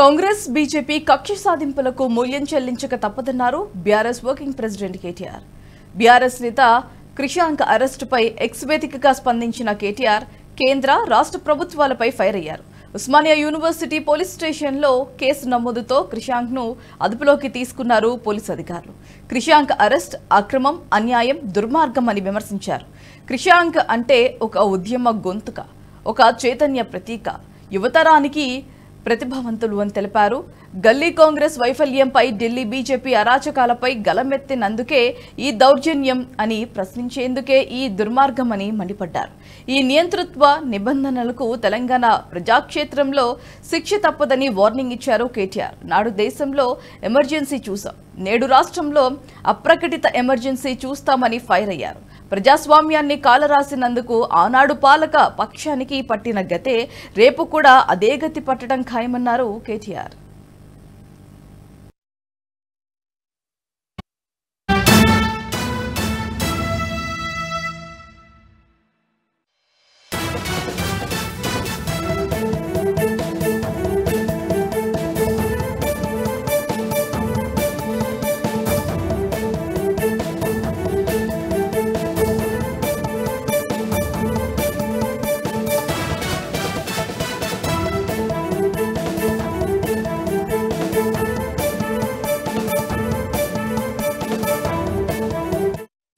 Congress BJP కక్ష సాధింపులకు మూల్యం చెల్లించక తప్పదన్నారు BRS working president KTR. BRS నేత క్రిషాంక్ అరెస్టుపై ఎక్స్ వేదికగా స్పందించిన కేటీఆర్ కేంద్ర రాష్ట్ర ప్రభుత్వాలపై ఫైర్ అయ్యారు. ఉస్మానియా యూనివర్సిటీ పోలీస్ స్టేషన్లో కేసు నమోదుతో క్రిషాంక్ను అదుపులోకి తీసుకున్నారు పోలీసు అధికారులు. క్రిషాంక్ అరెస్ట్ అక్రమం, అన్యాయం, దుర్మార్గం అని విమర్శించారు. క్రిషాంక్ అంటే ఒక ఉద్యమ గొంతుక, ఒక చైతన్య ప్రతీక, యువతరానికి ప్రతిభావంతులు అని తెలిపారు. గల్లీ కాంగ్రెస్ వైఫల్యంపై, ఢిల్లీ బీజేపీ అరాచకాలపై గలమెత్తినందుకే ఈ దౌర్జన్యం అని ప్రశ్నించేందుకే ఈ దుర్మార్గం అని మండిపడ్డారు. ఈ నియంతృత్వ నిబంధనలకు తెలంగాణ ప్రజాక్షేత్రంలో శిక్ష తప్పదని వార్నింగ్ ఇచ్చారు కేటీఆర్. నాడు దేశంలో ఎమర్జెన్సీ చూసాం, నేడు రాష్ట్రంలో అప్రకటిత ఎమర్జెన్సీ చూస్తామని ఫైర్ అయ్యారు. ప్రజాస్వామ్యాన్ని కాలరాసినందుకు ఆనాడు పాలక పక్షానికి పట్టిన గతే రేపు కూడా అదే గతి పట్టడం ఖాయమన్నారు కేటీఆర్.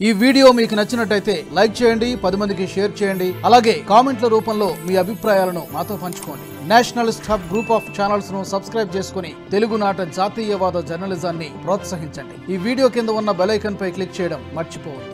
ఈ వీడియో మీకు నచ్చినట్టయితే లైక్ చేయండి, 10 మందికి షేర్ చేయండి. అలాగే కామెంట్ల రూపంలో మీ అభిప్రాయాలను మాతో పంచుకోండి. Nationalist hub group of channels ను సబ్స్క్రైబ్ చేసుకుని తెలుగునాట జాతీయవాద జర్నలిజాన్ని ప్రోత్సహించండి. ఈ వీడియో కింద ఉన్న బెల్ ఐకాన్ పై క్లిక్ చేయడం మర్చిపోవద్దు.